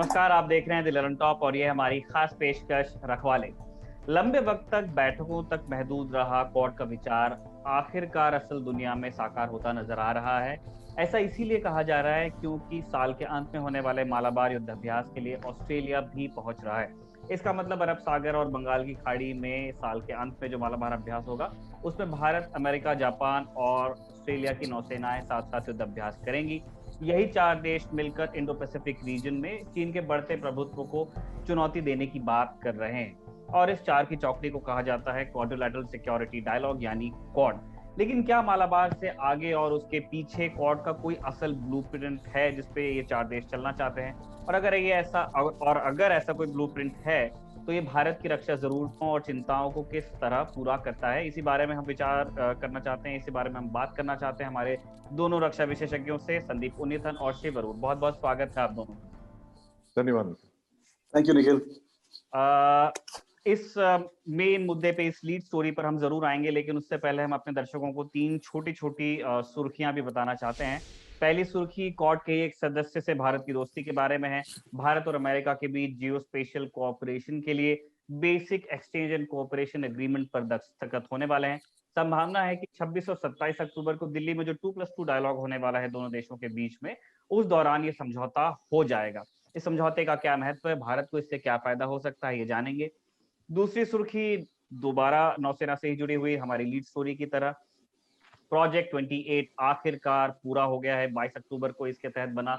नमस्कार, आप देख रहे हैं दिल ऑन टॉप और ये हमारी खास पेशकश रखवाले। लंबे वक्त तक बैठकों तक महदूद रहा क्वाड का विचार आखिरकार असल दुनिया में साकार होता नजर आ रहा है। ऐसा इसीलिए कहा जा रहा है क्योंकि साल के अंत में होने वाले मालाबार युद्धाभ्यास के लिए ऑस्ट्रेलिया भी पहुंच रहा है। इसका मतलब अरब सागर और बंगाल की खाड़ी में साल के अंत में जो मालाबार अभ्यास होगा उसमें भारत, अमेरिका, जापान और ऑस्ट्रेलिया की नौसेनाएं साथ साथ युद्धाभ्यास करेंगी। यही चार देश मिलकर इंडो पैसिफिक रीजन में चीन के बढ़ते प्रभुत्व को चुनौती देने की बात कर रहे हैं और इस चार की चौकड़ी को कहा जाता है क्वाड्रिलैटरल सिक्योरिटी डायलॉग यानी क्वाड। लेकिन क्या मालाबार से आगे और उसके पीछे क्वाड का कोई असल ब्लूप्रिंट है जिसपे ये चार देश चलना चाहते हैं? और अगर ऐसा कोई ब्लूप्रिंट है तो ये भारत की रक्षा जरूरतों और चिंताओं को किस तरह पूरा करता है, इसी बारे में हम विचार करना चाहते हैं। इसी बारे में हम बात करना चाहते हैं हमारे दोनों रक्षा विशेषज्ञों से, संदीप उन्नीथन और शिव अरूर। बहुत बहुत स्वागत है आप दोनों। धन्यवाद। Thank you Nikhil. इस मेन मुद्दे पे, इस लीड स्टोरी पर हम जरूर आएंगे, लेकिन उससे पहले हम अपने दर्शकों को तीन छोटी छोटी सुर्खियां भी बताना चाहते हैं। पहली सुर्खी क्वाड के एक सदस्य से भारत की दोस्ती के बारे में है। भारत और अमेरिका के बीच जियो स्पेशल कोऑपरेशन के लिए basic exchange and cooperation agreement पर दस्तखत होने वाले हैं। संभावना है कि 26 और 27 अक्टूबर को दिल्ली में जो 2+2 डायलॉग होने वाला है दोनों देशों के बीच में, उस दौरान ये समझौता हो जाएगा। इस समझौते का क्या महत्व है, भारत को इससे क्या फायदा हो सकता है, ये जानेंगे। दूसरी सुर्खी दोबारा नौसेना से ही जुड़ी हुई हमारी लीड स्टोरी की तरह। प्रोजेक्ट 28 आखिरकार पूरा हो गया है। 22 अक्टूबर को इसके तहत बना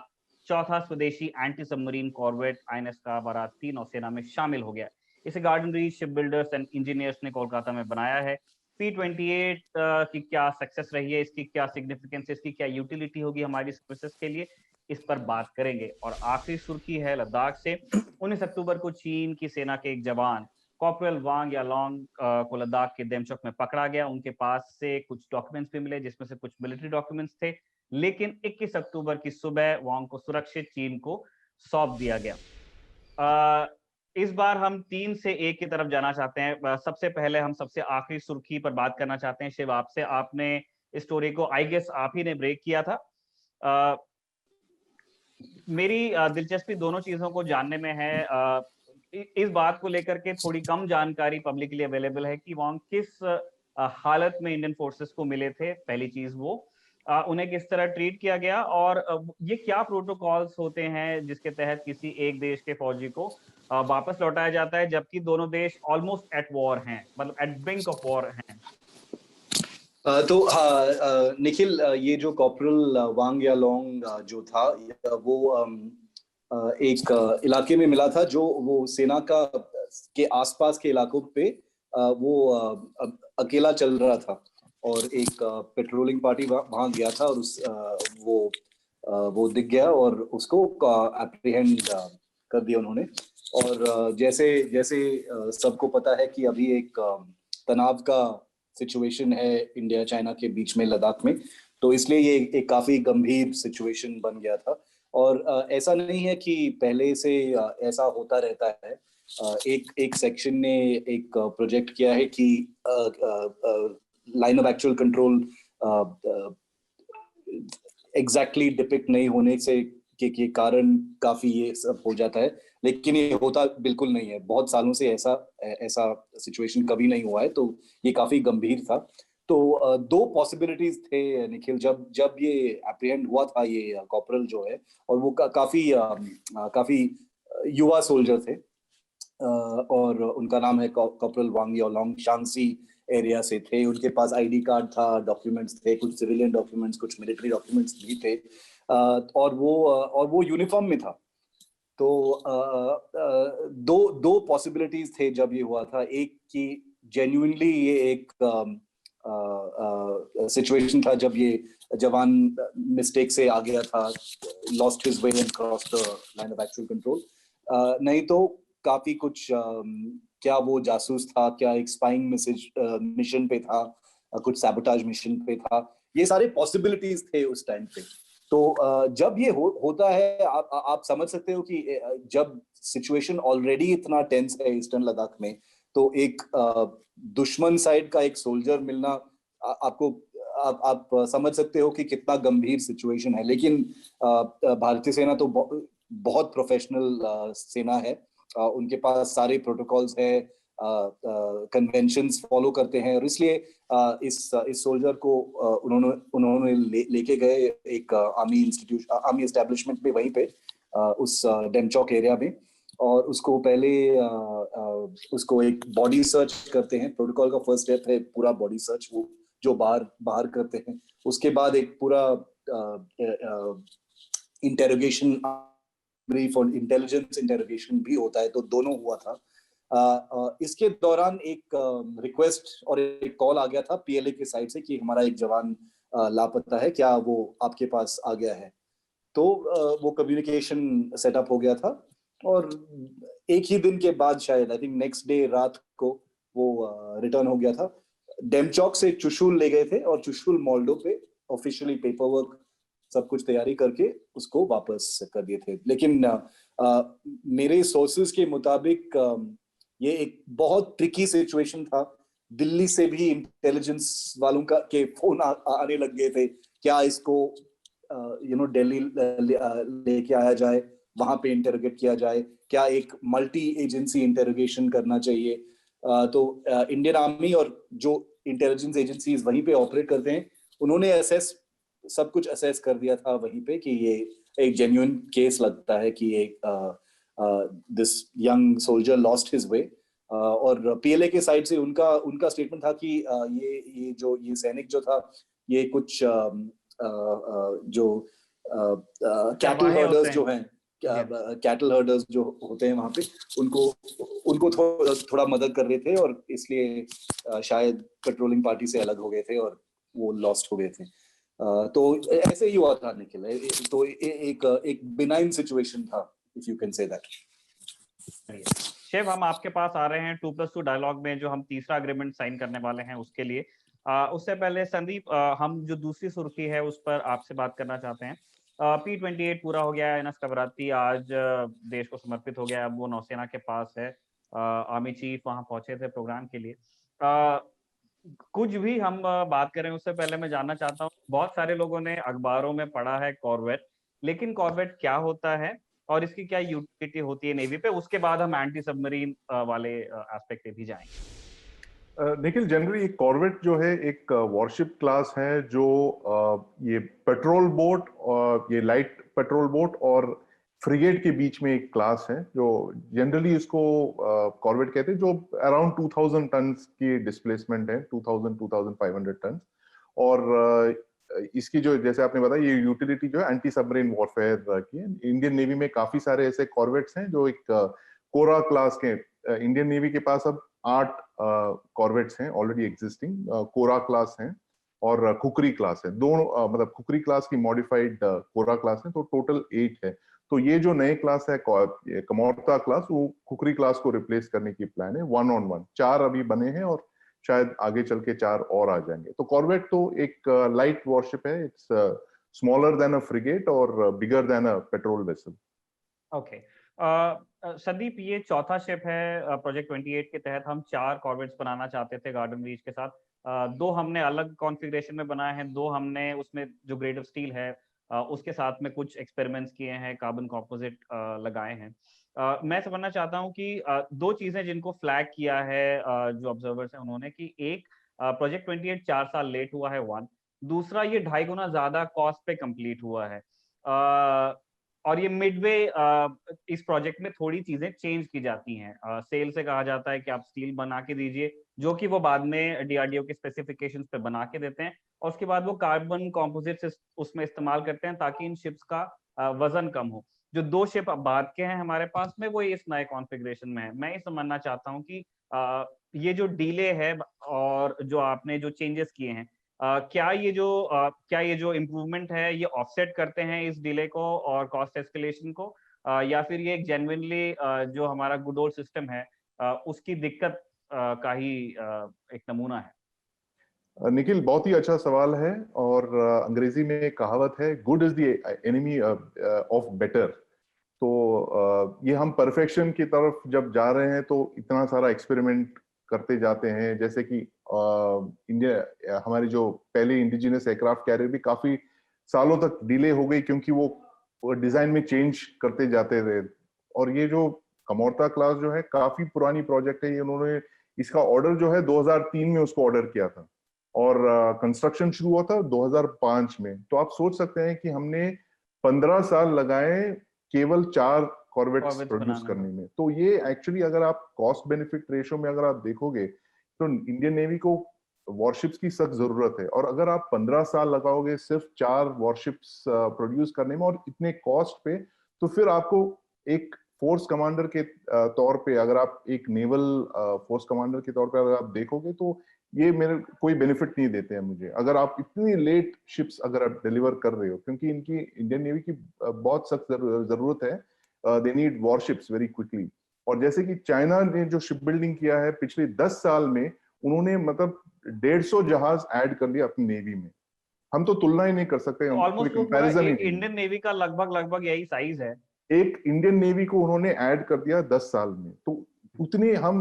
चौथा स्वदेशी एंटी सबमरीन कॉर्वेट आईएनएस का बाराती नौसेना में शामिल हो गया। इसे garden reach ship builders and engineers ने कोलकाता में बनाया है। P28 की क्या सक्सेस रही है, इसकी क्या सिग्निफिकेंस, इसकी क्या यूटिलिटी होगी हमारी सर्विसेज के लिए, इस पर बात करेंगे। और आखिरी सुर्खी है लद्दाख से। 19 अक्टूबर को चीन की सेना के एक जवान कॉर्पोरल वांग यालोंग को लद्दाख के देमचोक में पकड़ा गया। उनके पास से कुछ डॉक्यूमेंट्स भी मिले जिसमें से कुछ मिलिट्री डॉक्यूमेंट्स थे, लेकिन 21 अक्टूबर की सुबह वांग को सुरक्षित चीन को सौंप दिया गया। इस बार हम 3 से 1 की तरफ जाना चाहते हैं। सबसे पहले हम सबसे आखिरी सुर्खी पर बात करना चाहते हैं। शिव, आपसे, आपने इस स्टोरी को आई गेस आप ही ने ब्रेक किया था। मेरी दिलचस्पी दोनों चीजों को जानने में है। इस बात को लेकर के थोड़ी कम जानकारी पब्लिकली अवेलेबल है कि वांग किस हालत में इंडियन फोर्सेस को मिले थे। पहली चीज वो, उन्हें किस तरह ट्रीट किया गया और ये क्या प्रोटोकॉल्स होते हैं जिसके तहत किसी एक देश के फौजी को वापस लौटाया जाता है जबकि दोनों देश ऑलमोस्ट एट वॉर हैं, मतलब एट ब्रिंक ऑफ वॉर हैं। तो हाँ निखिल, ये जो कॉर्पोरल वांग यालोंग जो था वो एक इलाके में मिला था जो वो सेना का के आसपास के इलाकों पे वो अकेला चल रहा था और एक पेट्रोलिंग पार्टी वहां गया था और वो दिख गया और उसको एप्रीहेंड कर दिया उन्होंने। और जैसे जैसे सबको पता है कि अभी एक तनाव का सिचुएशन है इंडिया चाइना के बीच में लद्दाख में, तो इसलिए ये एक काफी गंभीर सिचुएशन बन गया था। और ऐसा नहीं है कि पहले से ऐसा होता रहता है। एक सेक्शन ने एक प्रोजेक्ट किया है कि line of actual control exactly depict नहीं होने से के कारण काफी ये सब हो जाता है, लेकिन ये होता बिल्कुल नहीं है। बहुत सालों से ऐसा सिचुएशन कभी नहीं हुआ है, तो ये काफी गंभीर था। तो दो पॉसिबिलिटीज थे निखिल, जब ये एप्रीहेंड हुआ था ये कॉर्पोरल जो है, और वो काफी युवा सोल्जर थे और उनका नाम है कॉर्पोरल वांग यालोंग, शांसी एरिया से थे। उनके पास आईडी कार्ड था, डॉक्यूमेंट्स थे, कुछ सिविलियन डॉक्यूमेंट्स, कुछ मिलिट्री डॉक्यूमेंट्स भी थे और वो यूनिफॉर्म में था। तो दो पॉसिबिलिटीज थे जब ये हुआ था। एक कि जेन्युइनली ये एक सिचुएशन था जब ये जवान मिस्टेक से आ गया था, lost his way and cross the line of actual control. नहीं तो काफी कुछ क्या वो जासूस था, क्या एक स्पाइंग मिशन पे था, कुछ सैबोटाज मिशन पे था। ये सारे पॉसिबिलिटीज थे उस टाइम पे। तो जब ये होता है, आप समझ सकते हो कि जब सिचुएशन ऑलरेडी इतना टेंस है ईस्टर्न लद्दाख में, तो एक दुश्मन साइड का एक सोल्जर मिलना, आप समझ सकते हो कि कितना गंभीर सिचुएशन है। लेकिन भारतीय सेना तो बहुत प्रोफेशनल सेना है। उनके पास सारे प्रोटोकॉल्स है, कन्वेंशंस फॉलो करते हैं, और इसलिए इस सोल्जर को उन्होंने लेके गए एक आर्मी एस्टेब्लिशमेंट में, वहीं पे उस डेमचौक एरिया में, और उसको पहले उसको एक बॉडी सर्च करते हैं। प्रोटोकॉल का फर्स्ट स्टेप है पूरा बॉडी सर्च, वो जो बाहर करते हैं। उसके बाद एक पूरा इंटेरोगेशन ब्रीफ और इंटेलिजेंस इंटेरोगेशन भी होता है, तो दोनों हुआ था। इसके दौरान एक रिक्वेस्ट और एक कॉल आ गया था पीएलए की साइड से कि हमारा एक जवान लापता है, क्या वो आपके पास आ गया है? तो वो कम्युनिकेशन सेटअप हो गया था, और एक ही दिन के बाद, शायद आई थिंक नेक्स्ट डे रात को, वो रिटर्न हो गया था। डेमचौक से चुशुल ले गए थे, और चुशुल मोल्डो पे ऑफिशियली पेपर वर्क सब कुछ तैयारी करके उसको वापस कर दिए थे। लेकिन मेरे सोर्सेज के मुताबिक ये एक बहुत ट्रिकी सिचुएशन था। दिल्ली से भी इंटेलिजेंस वालों के फोन आने लग गए थे, क्या इसको दिल्ली लेके आया जाए, वहां पे इंटरोगेट किया जाए, क्या एक मल्टी एजेंसी इंटरोगेशन करना चाहिए। तो इंडियन आर्मी और जो इंटेलिजेंस एजेंसीज वहीं पे ऑपरेट करते हैं, उन्होंने सब कुछ असेस कर दिया था वहीं पे कि ये एक जेन्युइन केस लगता है कि एक this young soldier lost his way. और पीएलए के साइड से उनका स्टेटमेंट था कि ये सैनिक जो था, ये कुछ जो कैटल हर्डर्स जो हैं, कैटल हर्डर्स जो होते हैं वहां पे, उनको थोड़ा मदद कर रहे थे, और इसलिए शायद पेट्रोलिंग पार्टी से अलग हो गए थे और वो लॉस्ट हो गए थे। तो ऐसे ही हुआ था निखिल। तो एक बिनाइन सिचुएशन था, if you can say that. Shiv, हम आपके पास आ रहे हैं 2+2 डायलॉग में, जो हम तीसरा एग्रीमेंट साइन करने वाले हैं उसके लिए। उससे पहले संदीप, हम जो दूसरी सुर्खी है उस पर आपसे बात करना चाहते हैं। P-28 पूरा हो गया है, एनएस कवराती आज देश को समर्पित हो गया। अब वो नौसेना के पास है। आर्मी चीफ वहां पहुंचे थे प्रोग्राम के लिए। कुछ भी हम बात करें उससे पहले मैं जानना चाहता हूँ, बहुत सारे लोगों ने अखबारों में पढ़ा है कॉर्वेट, लेकिन कॉर्वेट क्या होता है और इसकी क्या यूटिलिटी होती है नेवी पे? उसके बाद हम एंटी सबमरीन वाले एस्पेक्ट पे भी जाएंगे। निखिल, जनरली कॉर्वेट जो है एक वॉरशिप क्लास है, जो ये पेट्रोल बोट और ये लाइट पेट्रोल बोट और फ्रिगेट के बीच में एक क्लास है, जो जनरली इसको कॉर्वेट कहते हैं, जो अराउंड 2000 टन की डिस्प्लेसमेंट है, 2500 टन। और इसकी जो, जैसे आपने बताया, ये यूटिलिटी जो है एंटी सबमरीन वॉरफेयर की है। इंडियन नेवी में काफी सारे ऐसे कॉर्वेट्स हैं जो एक कोरा क्लास के, इंडियन नेवी के पास अब 8 कॉर्वेट्स हैं ऑलरेडी एग्जिस्टिंग, कोरा क्लास हैं और खुकरी क्लास है। दोनों मतलब खुकरी क्लास की मॉडिफाइड कोरा क्लास है, तो टोटल 8 है। तो ये जो नए क्लास है कमोर्ता क्लास, वो खुकरी क्लास को रिप्लेस करने की प्लान है। 1-on-1 4 अभी बने हैं, और शायद आगे चल के 4 और आ जाएंगे। तो कॉर्वेट तो एक लाइट वॉरशिप है, it's smaller than a frigate और बिगर देन अ पेट्रोल वेसल। ओके, संदीप, ये चौथा शिप है प्रोजेक्ट 28 के तहत। हम 4 कॉर्वेट्स बनाना चाहते थे गार्डन रीच के साथ। 2 हमने अलग कॉन्फ़िगरेशन में बनाए हैं, 2 हमने उसमें जो ग्रेड ऑफ स्टील है उसके साथ में कुछ एक्सपेरिमेंट्स किए हैं, कार्बन कंपोजिट लगाए हैं। मैं समझना चाहता हूं कि 2 चीजें जिनको फ्लैग किया है जो ऑब्जर्वर्स हैं उन्होंने, कि एक, प्रोजेक्ट 28 4 साल लेट हुआ है, 1। दूसरा, ये 2.5 गुना ज्यादा कॉस्ट पे कंप्लीट हुआ है। और ये मिडवे इस प्रोजेक्ट में थोड़ी चीजें चेंज की जाती हैं। सेल से कहा जाता है कि आप स्टील बना के दीजिए, जो कि वो बाद में डीआरडीओ के स्पेसिफिकेशंस पे बना के देते हैं, और उसके बाद वो कार्बन कॉम्पोजिट उसमें इस्तेमाल करते हैं ताकि इन शिप्स का वजन कम हो। जो 2 शिप बाद के हैं हमारे पास में, वो इस नए कॉन्फ़िगरेशन में है। मैं ये समझना चाहता हूँ कि ये जो डिले है और जो आपने जो चेंजेस किए हैं, क्या ये जो इम्प्रूवमेंट है ये ऑफसेट करते हैं इस डिले को और कॉस्ट एस्केलेशन को, या फिर ये एक जेन्युइनली जो हमारा गुड ओल्ड सिस्टम है उसकी दिक्कत का ही एक नमूना है? निखिल, बहुत ही अच्छा सवाल है। और अंग्रेजी में एक कहावत है, good is the enemy of better. तो ये हम परफेक्शन की तरफ जब जा रहे हैं तो इतना सारा एक्सपेरिमेंट करते जाते हैं। जैसे कि इंडिया, हमारी जो पहले इंडिजिनस एयरक्राफ्ट कैरियर भी काफी सालों तक डिले हो गई, क्योंकि वो डिजाइन में चेंज करते जाते रहे। और ये जो कमोर्ता क्लास जो है काफी पुरानी प्रोजेक्ट है, ये उन्होंने इसका ऑर्डर जो है 2003 में उसको ऑर्डर किया था और कंस्ट्रक्शन शुरू हुआ था 2005 में। तो आप सोच सकते हैं कि हमने 15 साल लगाए केवल 4 कॉर्वेट्स प्रोड्यूस करने में। तो ये एक्चुअली अगर आप कॉस्ट बेनिफिट रेशियो में अगर आप देखोगे तो इंडियन नेवी को वॉरशिप्स की सख्त जरूरत है, और अगर आप 15 साल लगाओगे सिर्फ 4 वॉरशिप्स प्रोड्यूस करने में और इतने कॉस्ट पे, तो फिर आपको एक फोर्स कमांडर के तौर पे, अगर आप एक नेवल फोर्स कमांडर के तौर पे अगर आप देखोगे तो ये मेरे कोई बेनिफिट नहीं देते हैं मुझे, अगर आप इतनी लेट शिप्स अगर आप डिलीवर कर रहे हो, क्योंकि इनकी इंडियन नेवी की बहुत सख्त जरूरत है, they need warships very quickly. और जैसे कि चाइना ने जो शिप बिल्डिंग किया है पिछले 10 साल में, उन्होंने मतलब 150 जहाज ऐड कर लिया अपनी नेवी में। हम तो तुलना ही नहीं कर सकते, कोई कंपैरिजन ही नहीं। इंडियन नेवी का लगभग यही साइज है। एक इंडियन नेवी को उन्होंने ऐड कर दिया 10 साल में। तो उतने हम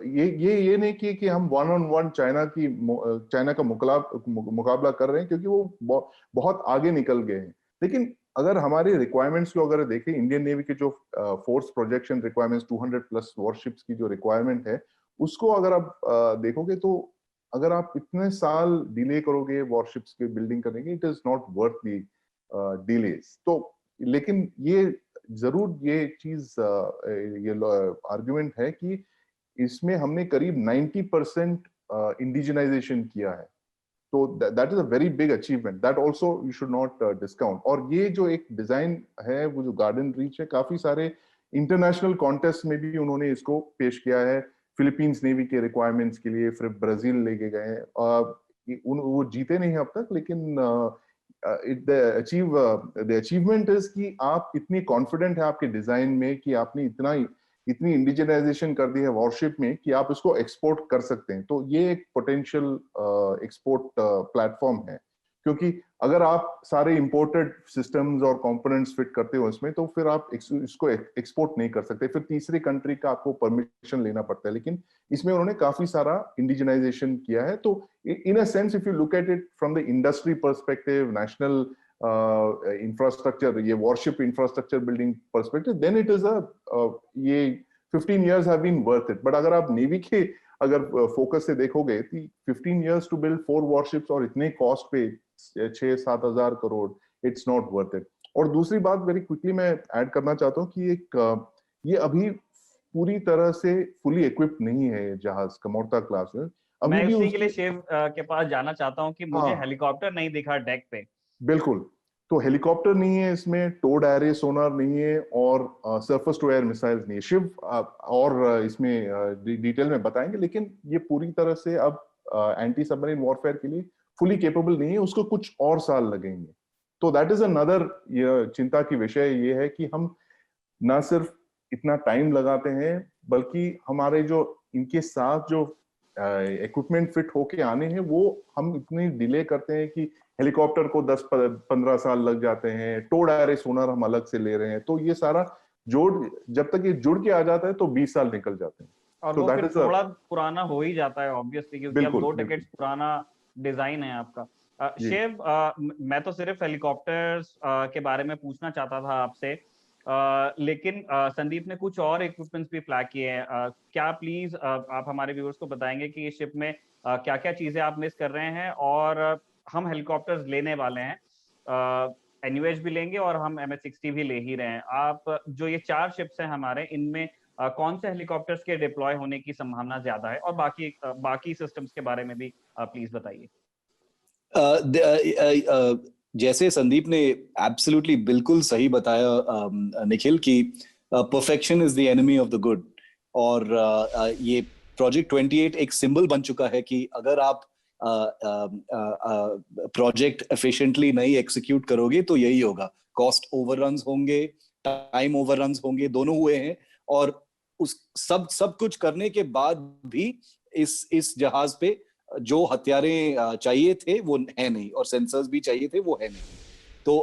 ये नहीं कि हम 1-on-1 चाइना का मुकाबला कर रहे हैं, क्योंकि वो बहुत आगे निकल गए हैं। लेकिन अगर हमारी रिक्वायरमेंट्स को अगर देखें, इंडियन नेवी के जो फोर्स प्रोजेक्शन रिक्वायरमेंट्स 200+ वॉरशिप्स की जो रिक्वायरमेंट है, उसको अगर आप देखोगे तो अगर आप इतने साल डिले करोगे वॉरशिप्स के बिल्डिंग करने के, it is not worth the delays. तो लेकिन ये जरूर ये चीज ये आर्गुमेंट है कि इसमें हमने करीब 90% इंडिजिनाइजेशन किया है, तो that is a very big achievement, that also you should not discount. और ये जो एक डिजाइन है, वो जो गार्डन रीच है, काफी सारे इंटरनेशनल कॉन्टेस्ट में भी उन्होंने इसको पेश किया है, फिलीपींस नेवी के रिक्वायरमेंट्स के लिए, फिर ब्राजील लेके गए। वो जीते नहीं अब तक, लेकिन द अचीवमेंट इज कि आप इतनी कॉन्फिडेंट है आपके डिजाइन में कि आपने इतनी इंडिजिनाइजेशन कर दी है वॉरशिप में कि आप इसको एक्सपोर्ट कर सकते हैं। तो ये एक पोटेंशियल एक्सपोर्ट प्लेटफॉर्म है, क्योंकि अगर आप सारे इंपोर्टेड सिस्टम्स और कंपोनेंट्स फिट करते हो इसमें, तो फिर आप इसको एक्सपोर्ट नहीं कर सकते, फिर तीसरी कंट्री का आपको परमिशन लेना पड़ता है। लेकिन इसमें उन्होंने काफी सारा इंडिजिनाइजेशन किया है। तो in a sense, if you look at it from the industry perspective, national infrastructure, ये warship infrastructure building perspective, then it is ये 15 years have been worth it. But अगर आप नेवी के अगर फोकस से देखोगे, 15 years to build 4 warships और इतने कॉस्ट पे 6-7 हजार crore, it's not worth it. और दूसरी बात वेरी क्विकली मैं ऐड करना चाहता हूँ कि ये अभी पूरी तरह से फुली इक्विप्ड नहीं है जहाज कमोर्ता क्लास में। मैं उसी के लिए शिव के पास जाना चाहता हूँ कि मुझे हेलीकॉप्टर नहीं दिखा डेक पे। बिल्कुल, तो हेलीकॉप्टर नहीं है इसमें, टोड एरे सोनार नहीं है, और सरफेस टू एयर मिसाइल्स नहीं है। शिव और इसमें डिटेल में बताएंगे, लेकिन ये पूरी तरह से अब एंटी सबमरीन वॉरफेयर के लिए फुली केपेबल नहीं है, उसको कुछ और साल लगेंगे। तो दैट इज अनदर चिंता की विषय ये है कि हम ना सिर्फ इतना टाइम लगाते हैं, बल्कि हमारे जो इनके साथ जो इक्विपमेंट फिट होके आने हैं, वो हम इतनी डिले करते हैं कि हेलीकॉप्टर को 10-15 साल लग जाते हैं, टोड एरे सोनार हम अलग से ले रहे हैं। तो ये सारा जब तक ये जुड़ के आ जाता है तो 20 साल निकल जाते हैं, और वो फिर थोड़ा पुराना हो ही जाता है ऑब्वियसली, क्योंकि अब 2 डिकेड्स पुराना डिजाइन है आपका। शिव, मैं तो सिर्फ हेलीकॉप्टर्स के बारे में पूछना चाहता था आपसे, लेकिन संदीप ने कुछ और इक्विपमेंट्स भी फ्लैग किए हैं। क्या प्लीज आप हमारे व्यूअर्स को बताएंगे कि इस शिप में क्या क्या चीजें आप मिस कर रहे हैं? और हम हेलीकॉप्टर्स लेने वाले हैं, एनयूएच भी लेंगे और हम MH-60 भी ले ही रहे हैं। आप जो ये 4 शिप्स हैं हमारे, इनमें कौन से हेलीकॉप्टर्स के डिप्लॉय होने की संभावना ज्यादा है, और बाकी सिस्टम्स के बारे में भी प्लीज बताइए। जैसे संदीप ने एब्सोल्युटली बिल्कुल सही बताया निखिल, कि perfection is the enemy of the good. और ये प्रोजेक्ट 28 एक सिंबल बन चुका है कि अगर आप प्रोजेक्ट एफिशिएंटली नहीं एग्जीक्यूट करोगे तो यही होगा, कॉस्ट ओवररन्स होंगे, टाइम ओवररन्स होंगे, दोनों हुए हैं। और उस सब कुछ करने के बाद भी इस जहाज पे जो हथियारें चाहिए थे वो है नहीं, और सेंसर्स भी चाहिए थे वो है नहीं। तो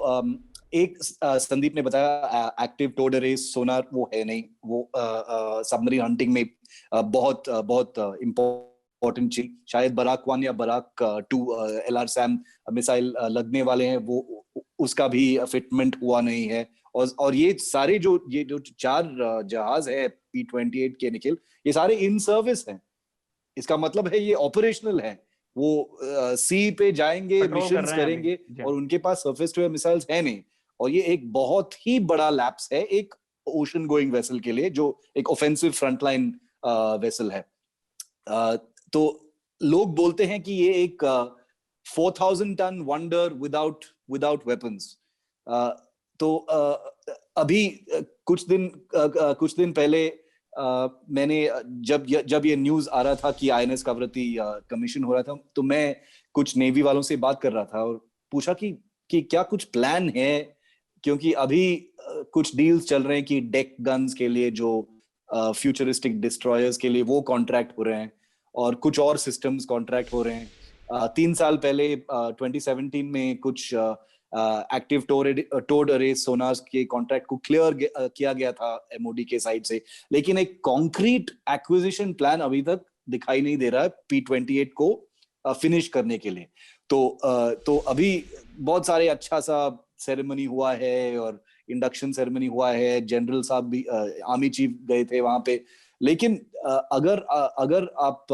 एक संदीप ने बताया एक्टिव टोड एरे सोनार, वो है नहीं, वो सबमरीन हंटिंग में बहुत इम्पोर्टेंट चीज। शायद बराक 1 या बराक 2 LRSAM मिसाइल लगने वाले हैं, वो उसका भी फिटमेंट हुआ नहीं है। और ये जो 4 जहाज है P-28 के निखिल, ये सारे इन सर्विस हैं। इसका मतलब है ये ऑपरेशनल है, वो सी पे जाएंगे, पेट्रोल कर मिशंस रहे हैं करेंगे, अभी। और उनके पास सरफेस टू एयर मिसाइल्स है नहीं। और ये एक बहुत ही बड़ा लैप्स है एक ओशन गोइंग वेसल के लिए, जो एक ऑफेंसिव फ्रंटलाइन वेसल है। तो लोग बोलते हैं कि ये एक 4,000 टन वंडर विदाउट वेपन्स। तो अभी कुछ दिन पहले मैंने जब ये न्यूज आ रहा था कि INS कावरत्ती कमीशन हो रहा था, तो मैं कुछ नेवी वालों से बात कर रहा था और पूछा कि क्या कुछ प्लान है, क्योंकि अभी कुछ डील्स चल रहे हैं कि डेक गन्स के लिए, जो फ्यूचरिस्टिक डिस्ट्रॉयर्स के लिए, वो कॉन्ट्रैक्ट हो रहे हैं, और कुछ और सिस्टम्स कॉन्ट्रैक्ट हो रहे हैं। 3 साल पहले 2017 में कुछ एक्टिव टोड अरे सोनार्स के कॉन्ट्रैक्ट को क्लियर किया गया था MOD के साइड से, लेकिन एक कॉन्क्रीट एक्विजिशन प्लान अभी तक दिखाई नहीं दे रहा है P-28 को फिनिश करने के लिए। तो अभी बहुत सारे अच्छा सा सेरेमनी हुआ है और इंडक्शन सेरेमनी हुआ है, जनरल साहब भी, आर्मी चीफ गए थे वहां पे, लेकिन अगर आप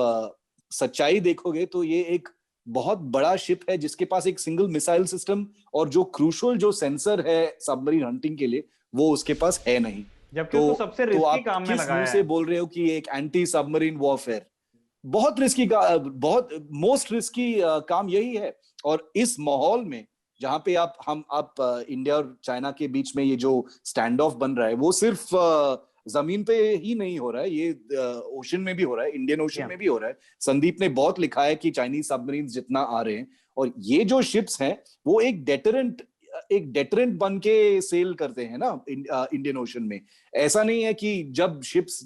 सच्चाई देखोगे तो ये एक बहुत बड़ा शिप है जिसके पास एक सिंगल मिसाइल सिस्टम और जो क्रूशल जो सेंसर है सबमरीन हंटिंग के लिए, वो उसके पास है नहीं। जबकि उसको सबसे रिस्की आप काम में किस लगाया मुंह से है। बोल रहे हो कि एक एंटी सबमरीन वॉरफेयर? बहुत रिस्की बहुत मोस्ट रिस्की काम यही है। और इस माहौल में जहां पे आप इंडिया और चाइना के बीच में ये जो स्टैंड ऑफ बन रहा है, वो सिर्फ जमीन पे ही नहीं हो रहा है, ये ओशन में भी हो रहा है, इंडियन ओशन में भी हो रहा है। संदीप ने बहुत लिखा है कि चाइनीज सबमरीन जितना आ रहे हैं, और ये जो शिप्स हैं वो एक डेटरेंट बन के सेल करते हैं ना इंडियन ओशन में। ऐसा नहीं है कि जब शिप्स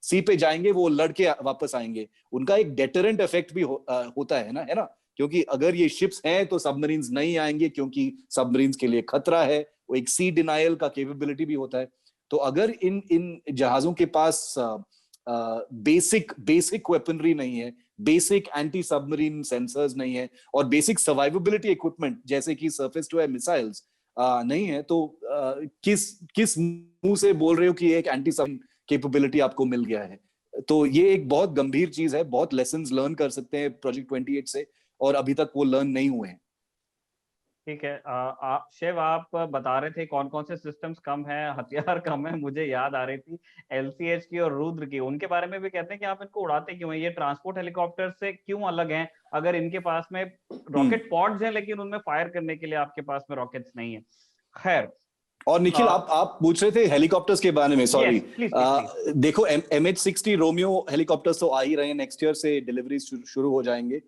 सी पे जाएंगे वो लड़के वापस आएंगे, उनका एक डेटरेंट इफेक्ट भी होता है ना, क्योंकि अगर ये शिप्स हैं तो सबमरीन्स नहीं आएंगे, क्योंकि सबमरीन्स के लिए खतरा है, वो एक सी डिनायल का कैपेबिलिटी भी होता है। तो अगर इन जहाजों के पास बेसिक वेपनरी नहीं है, बेसिक एंटी सबमरीन सेंसर्स नहीं है, और बेसिक सर्वाइवेबिलिटी इक्विपमेंट जैसे कि सरफेस टू एयर मिसाइल्स नहीं है, तो किस मुंह से बोल रहे हो कि एक एंटी सबमरीन कैपेबिलिटी आपको मिल गया है? तो ये एक बहुत गंभीर चीज है, बहुत लेसन्स लर्न कर सकते हैं प्रोजेक्ट 28 से, और अभी तक वो लर्न नहीं हुए हैं। ठीक है। शिव, आप बता रहे थे कौन कौन से सिस्टम्स कम है, हथियार कम है। मुझे याद आ रही थी LCH की और रुद्र की, उनके बारे में भी कहते हैं कि आप इनको उड़ाते क्यों हैं, ये ट्रांसपोर्ट हेलीकॉप्टर से क्यों अलग हैं, अगर इनके पास में रॉकेट पॉड्स हैं लेकिन उनमें फायर करने के लिए आपके पास में रॉकेट्स नहीं है। खैर, और निखिल, आप पूछ रहे थे हेलीकॉप्टर्स के बारे में, सॉरी। प्लीज। देखो, MH-60 रोमियो हेलीकॉप्टर्स तो आ ही रहे हैं, नेक्स्ट ईयर से डिलीवरी शुरू हो जाएंगे।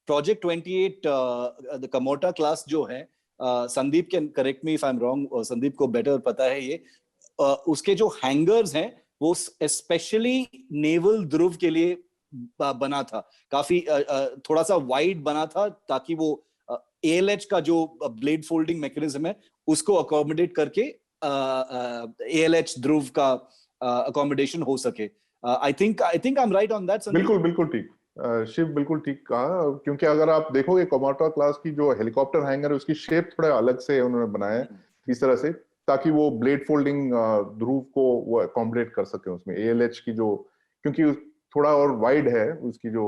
प्रोजेक्ट 28 द कमोटा क्लास जो है, Sandeep can correct me if I am wrong, Sandeep को बेटर पता है ये, उसके जो हैंगर्स हैं वो स्पेशली नेवल ध्रुव के लिए बना था, काफी थोड़ा सा वाइड बना था, ताकि वो ALH का जो ब्लेड फोल्डिंग मैकेनिज्म है उसको अकोमोडेट करके ALH ध्रुव का अकोमोडेशन हो सके। I think I am right on that. बिल्कुल ठीक शिव, बिल्कुल ठीक कहा। क्योंकि अगर आप देखोगे कोमाटा क्लास की जो हेलीकॉप्टर हैंगर है उसकी शेप थोड़ा अलग से उन्होंने बनाया है इस तरह से, ताकि वो ब्लेड फोल्डिंग ध्रुव को वो अकोमोडेट कर सके उसमें। ALH की जो, क्योंकि थोड़ा और वाइड है उसकी जो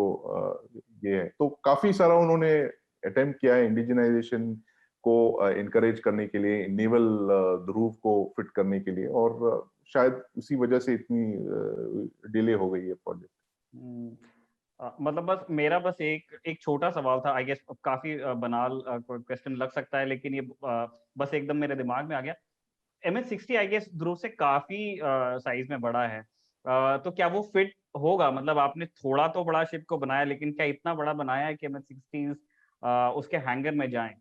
ये है, तो काफी सारा उन्होंने अटेम्प्ट किया है इंडिजिनाइजेशन को इनकरेज करने के लिए, नेवल ध्रुव को फिट करने के लिए, और शायद उसी वजह से इतनी डिले हो गई है प्रोजेक्ट। मतलब बस एक छोटा सवाल था, आई गेस काफी बनाल क्वेश्चन लग सकता है, लेकिन ये बस एकदम मेरे दिमाग में आ गया। MH-60 आई गेस ध्रुव से काफी साइज में बड़ा है, तो क्या वो फिट होगा? मतलब आपने थोड़ा तो बड़ा शिप को बनाया, लेकिन क्या इतना बड़ा बनाया है कि MH-60 उसके हैंगर में जाएं?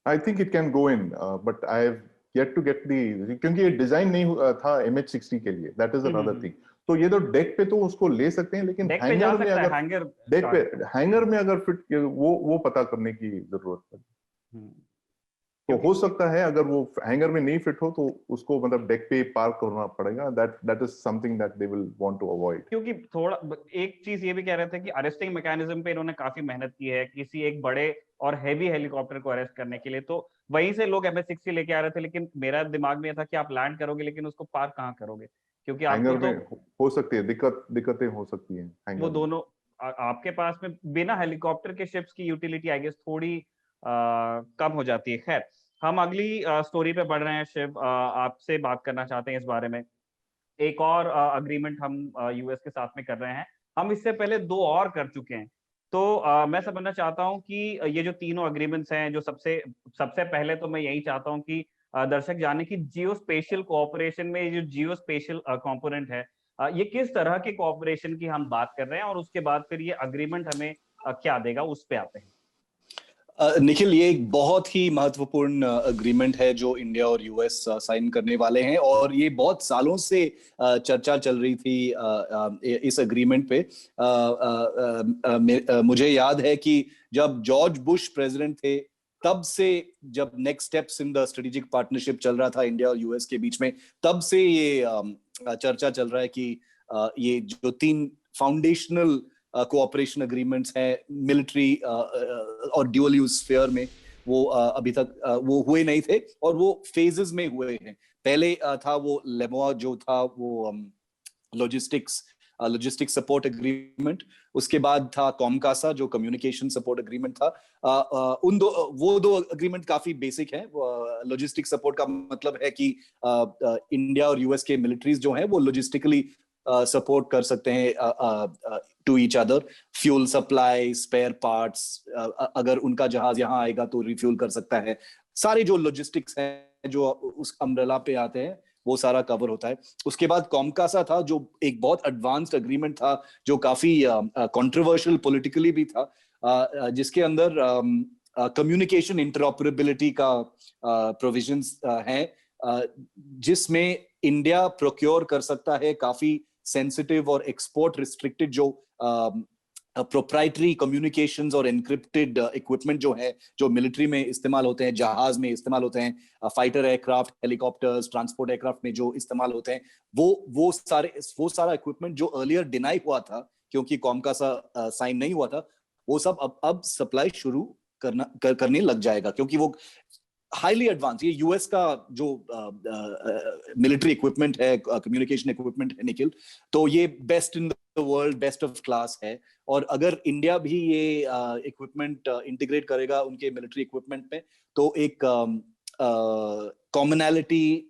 I think it can go in, but I have yet to get the, क्योंकि ये डिजाइन नहीं था MH-60 के लिए, that is another thing। तो ये तो डेक पे तो उसको ले सकते हैं, लेकिन डेक पे जा हैंगर में सकता है, अगर हैंगर डेक पे हैंगर में अगर फिट, वो पता करने की जरूरत है। तो हो सकता है अगर वो हैंगर में नहीं फिट हो तो उसको मतलब डेक पे पार्क करना पड़ेगा, that is something that they will want to avoid. क्योंकि थोड़ा एक चीज ये भी कह रहे थे कि अरेस्टिंग मैकेनिज्म पे इन्होंने काफी मेहनत की है किसी एक बड़े और हैवी हेलीकॉप्टर को अरेस्ट करने के लिए, तो वहीं से लोग MS-60 लेके आ रहे थे, लेकिन मेरा दिमाग में ये था कि आप लैंड करोगे लेकिन उसको पार्क कहाँ करोगे, क्योंकि आपको हैंगर तो में हो सकती है दिक्कतें हो सकती हैं वो हैंगर में। दोनों आपके पास में बिना हेलीकॉप्टर के शिप्स की यूटिलिटी आई गेस थोड़ी कम हो जाती है। खैर, हम अगली स्टोरी पे बढ़ रहे हैं। शिव, आपसे बात करना चाहते हैं इस बारे में। एक और अग्रीमेंट हम US के साथ में कर रहे हैं। हम इससे पहले दो और कर चुके हैं। तो मैं समझना चाहता हूं कि ये जो तीनों अग्रीमेंट्स हैं, जो सबसे सबसे पहले तो मैं यही चाहता हूं कि दर्शक जाने कि जियो स्पेशियल कोऑपरेशन में ये जो जियो स्पेशियल कंपोनेंट है, ये किस तरह के कोऑपरेशन की हम बात कर रहे हैं, और उसके बाद फिर ये अग्रीमेंट हमें क्या देगा, उस पे आते हैं। निखिल, ये एक बहुत ही महत्वपूर्ण अग्रीमेंट है जो इंडिया और US साइन करने वाले हैं, और ये बहुत सालों से चर्चा चल रही थी इस अग्रीमेंट पे। मुझे याद है कि जब जॉर्ज बुश प्रेसिडेंट थे तब से, जब next steps in the strategic partnership चल रहा था इंडिया और US के बीच में, तब से ये चर्चा चल रहा है कि ये जो 3 फाउंडेशनल कोऑपरेशन अग्रीमेंट्स हैं मिलिट्री और ड्यूअल यूज स्फीयर में, वो अभी तक वो हुए नहीं थे, और वो फेजेस में हुए हैं। पहले था वो लेमोआ जो था वो लॉजिस्टिक्स सपोर्ट एग्रीमेंट, उसके बाद था कॉमकासा जो कम्युनिकेशन सपोर्ट एग्रीमेंट था। वो दो एग्रीमेंट काफी बेसिक हैं। लॉजिस्टिक सपोर्ट का मतलब है कि इंडिया और US के मिलिट्रीज जो हैं वो लॉजिस्टिकली सपोर्ट कर सकते हैं to each other, fuel supply, spare parts, अगर उनका जहाज यहाँ आएगा तो रिफ्यूल कर सकता है। सारे जो लॉजिस्टिक्स हैं जो उस अम्ब्रेला पे आते हैं वो सारा कवर होता है। उसके बाद कॉमकासा था जो एक बहुत एडवांस्ड एग्रीमेंट था, जो काफी कंट्रोवर्शियल पॉलिटिकली भी था, जिसके अंदर कम्युनिकेशन इंटरऑपरेबिलिटी का प्रोविजंस हैं, जिसमें इंडिया प्रोक्योर कर सकता है काफी सेंसिटिव और एक्सपोर्ट रिस्ट्रिक्टेड जो प्रोप्राइटरी कम्युनिकेशंस और एनक्रिप्टेड इक्विपमेंट जो है, जो मिलिट्री में इस्तेमाल होते हैं, जहाज में इस्तेमाल होते हैं, fighter aircraft, helicopters, transport aircraft में जो इस्तेमाल होते हैं, वो सारा इक्विपमेंट जो अर्लियर डिनाई हुआ था क्योंकि कॉमकासा साइन नहीं हुआ था, वो सब अब सप्लाई शुरू करने लग जाएगा, क्योंकि वो हाईली एडवांस, ये US का जो मिलिट्री इक्विपमेंट है, कम्युनिकेशन इक्विपमेंट है निखिल, तो ये best in the world, best of class है। और अगर इंडिया भी ये इक्विपमेंट इंटीग्रेट करेगा उनके मिलिट्री इक्विपमेंट में, तो एक कॉमनैलिटी,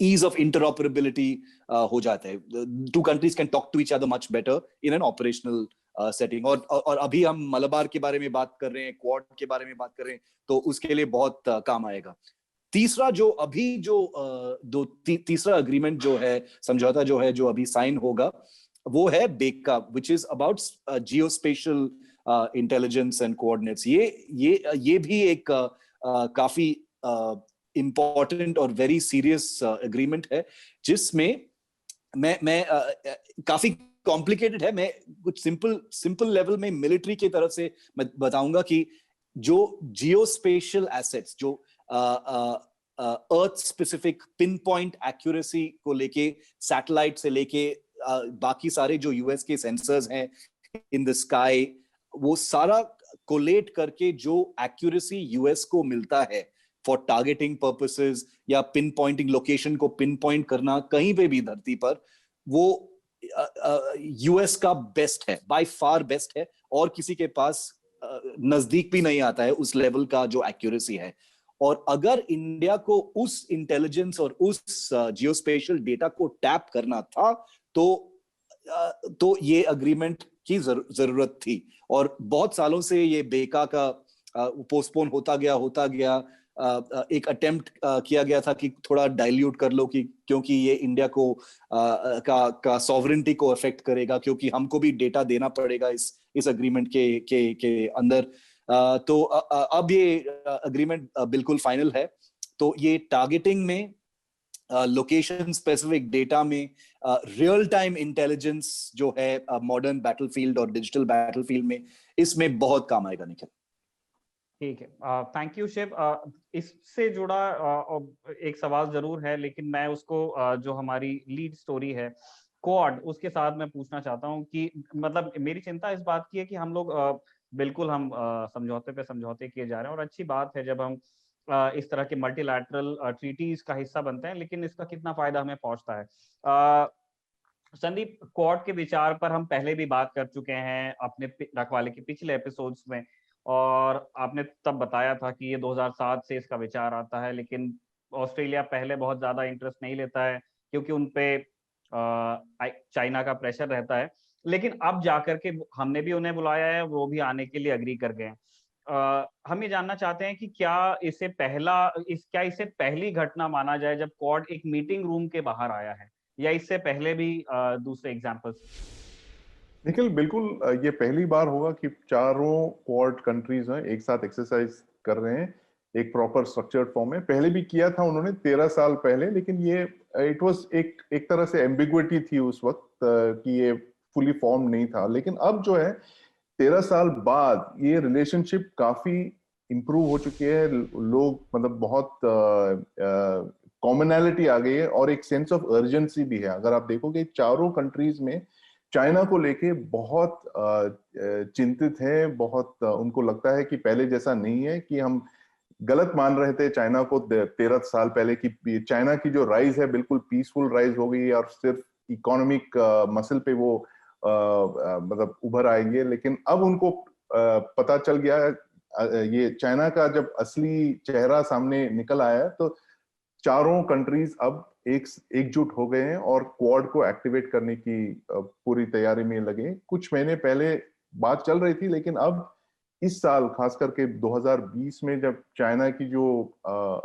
ease of interoperability हो जाता है। Two countries can talk to each other much better in an operational setting। और अभी हम मलबार के बारे में बात कर रहे हैं, क्वाड के बारे में बात कर रहे हैं, तो उसके लिए बहुत काम आएगा। तीसरा जो अभी जो तीसरा अग्रीमेंट जो है, समझौता जो है, जो अभी साइन होगा, वो है बेका, which is about geospatial intelligence and coordinates। ये भी एक काफी इम्पोर्टेंट और वेरी सीरियस एग्रीमेंट है, जिसमें मैं काफी कॉम्प्लिकेटेड है। मैं कुछ सिंपल लेवल में मिलिट्री की तरफ से मैं बताऊंगा कि जो जियोस्पेशियल एसेट्स, जो अर्थ स्पेसिफिक पिन पॉइंट एक्यूरेसी को लेके, सैटेलाइट से लेके बाकी सारे जो US के सेंसर्स हैं इन द स्काई, वो सारा कोलेट करके जो एक्यूरेसी US को मिलता है फॉर टारगेटिंग पर्पसेस या पिन पॉइंटिंग, लोकेशन को पिन पॉइंट करना कहीं पे भी धरती पर, वो US का बेस्ट है, बाय फार बेस्ट है, और किसी के पास नजदीक भी नहीं आता है उस लेवल का जो एक्यूरेसी है। और अगर इंडिया को उस इंटेलिजेंस और उस जियोस्पेशियल डेटा को टैप करना था, तो ये अग्रीमेंट की जरूरत थी, और बहुत सालों से ये बेका का पोस्टपोन होता गया। एक अटेम्प्ट किया गया था कि थोड़ा डाइल्यूट कर लो, क्योंकि ये इंडिया को का सॉवरेनिटी को अफेक्ट करेगा, क्योंकि हमको भी डेटा देना पड़ेगा इस अग्रीमेंट के अंदर। तो अब ये अग्रीमेंट बिल्कुल फाइनल है। तो ये टारगेटिंग में, लोकेशन स्पेसिफिक डेटा में, रियल टाइम इंटेलिजेंस जो है मॉडर्न बैटलफील्ड और डिजिटल बैटलफील्ड में, इसमें बहुत काम आएगा निखिल। ठीक है, थैंक यू शिव। इससे जुड़ा एक सवाल जरूर है, लेकिन मैं उसको जो हमारी लीड स्टोरी है क्वाड, उसके साथ मैं पूछना चाहता हूँ कि मतलब मेरी चिंता इस बात की है कि हम लोग बिल्कुल हम समझौते पे समझौते किए जा रहे हैं, और अच्छी बात है जब हम इस तरह के मल्टीलैटरल ट्रीटीज का हिस्सा बनते हैं, लेकिन इसका कितना फायदा हमें पहुंचता है। संदीप, क्वाड के विचार पर हम पहले भी बात कर चुके हैं अपने रखवाले के पिछले एपिसोड्स में, और आपने तब बताया था कि ये 2007 से इसका विचार आता है, लेकिन ऑस्ट्रेलिया पहले बहुत ज्यादा इंटरेस्ट नहीं लेता है क्योंकि उनपे चाइना का प्रेशर रहता है। लेकिन अब जाकर के हमने भी उन्हें बुलाया है, वो भी आने के लिए अग्री कर गए हैं। हम ये जानना चाहते हैं कि क्या इसे पहली घटना माना जाए जब क्वाड एक मीटिंग रूम के बाहर आया है, या इससे पहले भी दूसरे एग्जांपल्स? निखिल, बिल्कुल ये पहली बार होगा कि चारों क्वाड कंट्रीज हैं एक साथ एक्सरसाइज कर रहे हैं एक प्रॉपर स्ट्रक्चर्ड फॉर्म में। पहले भी किया था उन्होंने 13 साल पहले, लेकिन ये इट वाज एक तरह से एम्बिग्विटी थी उस वक्त कि ये फुली फॉर्म नहीं था। लेकिन अब जो है 13 साल बाद ये रिलेशनशिप काफी इंप्रूव हो चुकी है। लोग मतलब बहुत कॉमनैलिटी आ गई है और एक सेंस ऑफ अर्जेंसी भी है। अगर आप देखोगे चारों कंट्रीज में चाइना को लेके बहुत चिंतित है, बहुत उनको लगता है कि पहले जैसा नहीं है, कि हम गलत मान रहे थे चाइना को 13 साल पहले कि चाइना की जो राइज है बिल्कुल पीसफुल राइज हो गई और सिर्फ इकोनॉमिक मसल पे वो मतलब उभर आएंगे। लेकिन अब उनको पता चल गया, ये चाइना का जब असली चेहरा सामने निकल आया तो चारों कंट्रीज अब एकजुट हो गए हैं और क्वाड को एक्टिवेट करने की पूरी तैयारी में लगे। कुछ महीने पहले बात चल रही थी, लेकिन अब इस साल खास करके 2020 में जब चाइना की जो